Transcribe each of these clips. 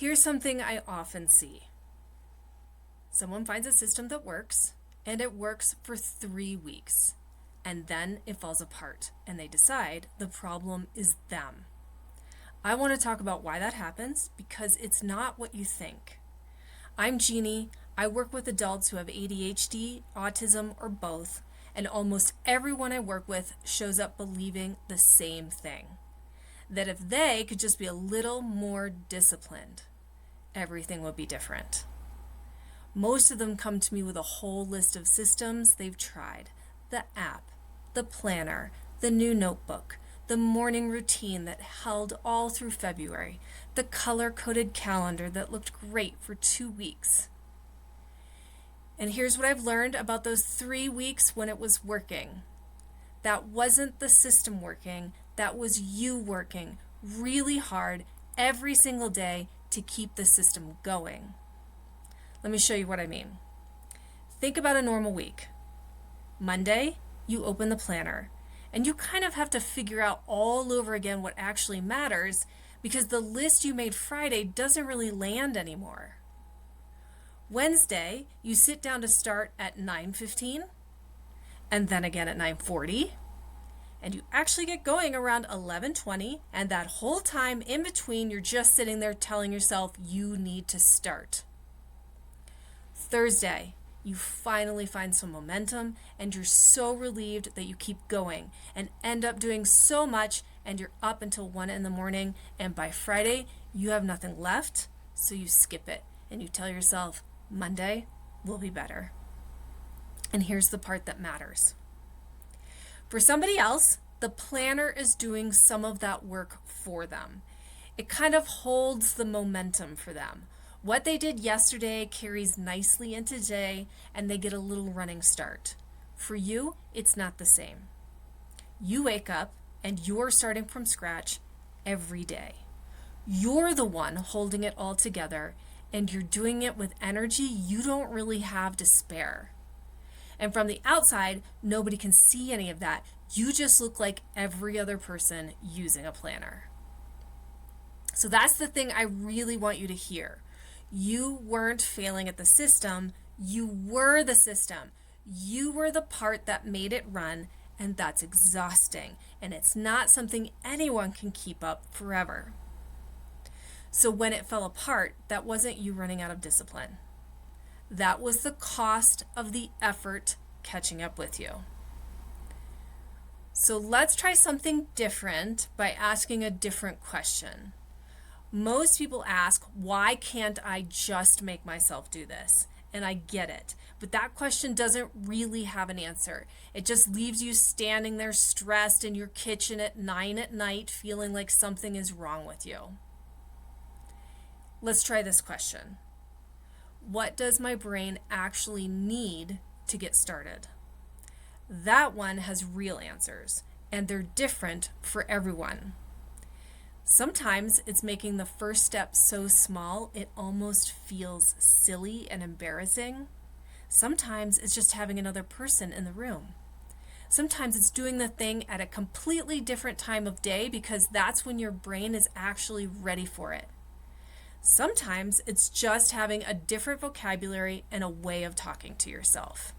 Here's something I often see. Someone finds a system that works, and it works for 3 weeks, and then it falls apart, and they decide the problem is them. I want to talk about why that happens because it's not what you think. I'm Genie. I work with adults who have ADHD, autism, or both, and almost everyone I work with shows up believing the same thing. That if they could just be a little more disciplined, everything would be different. Most of them come to me with a whole list of systems they've tried. The app, the planner, the new notebook, the morning routine that held all through February, the color-coded calendar that looked great for 2 weeks. And here's what I've learned about those 3 weeks when it was working. That wasn't the system working, that was you working really hard every single day to keep the system going. Let me show you what I mean. Think about a normal week. Monday, you open the planner, and you kind of have to figure out all over again what actually matters because the list you made Friday doesn't really land anymore. Wednesday, you sit down to start at 9:15, and then again at 9:40, and you actually get going around 11:20, and that whole time in between, you're just sitting there telling yourself you need to start. Thursday, you finally find some momentum, and you're so relieved that you keep going and end up doing so much, and you're up until 1 in the morning, and by Friday, you have nothing left, so you skip it, and you tell yourself, Monday will be better. And here's the part that matters. For somebody else, the planner is doing some of that work for them. It kind of holds the momentum for them. What they did yesterday carries nicely into today, and they get a little running start. For you, it's not the same. You wake up, and you're starting from scratch every day. You're the one holding it all together, and you're doing it with energy you don't really have to spare. And from the outside, nobody can see any of that. You just look like every other person using a planner. So that's the thing I really want you to hear. You weren't failing at the system. You were the system. You were the part that made it run, and that's exhausting. And it's not something anyone can keep up forever. So when it fell apart, that wasn't you running out of discipline. That was the cost of the effort catching up with you. So let's try something different by asking a different question. Most people ask, why can't I just make myself do this? And I get it, but that question doesn't really have an answer. It just leaves you standing there stressed in your kitchen at 9 at night, feeling like something is wrong with you. Let's try this question. What does my brain actually need to get started? That one has real answers, and they're different for everyone. Sometimes it's making the first step so small it almost feels silly and embarrassing. Sometimes it's just having another person in the room. Sometimes it's doing the thing at a completely different time of day because that's when your brain is actually ready for it. Sometimes it's just having a different vocabulary and a way of talking to yourself.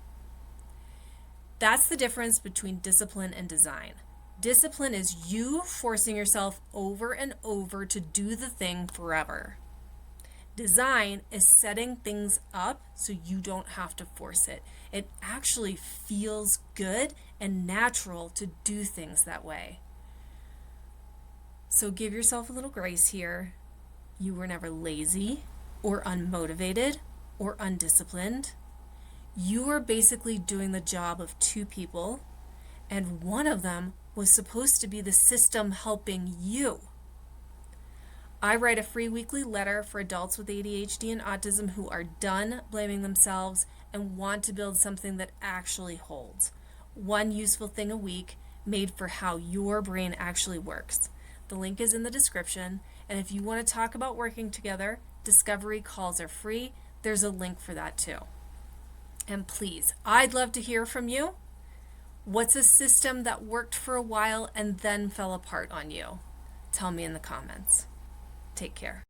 That's the difference between discipline and design. Discipline is you forcing yourself over and over to do the thing forever. Design is setting things up so you don't have to force it. It actually feels good and natural to do things that way. So give yourself a little grace here. You were never lazy or unmotivated or undisciplined. You were basically doing the job of 2 people, and one of them was supposed to be the system helping you. I write a free weekly letter for adults with ADHD and autism who are done blaming themselves and want to build something that actually holds. One useful thing a week made for how your brain actually works. The link is in the description, and if you want to talk about working together, discovery calls are free. There's a link for that too. And please, I'd love to hear from you. What's a system that worked for a while and then fell apart on you? Tell me in the comments. Take care.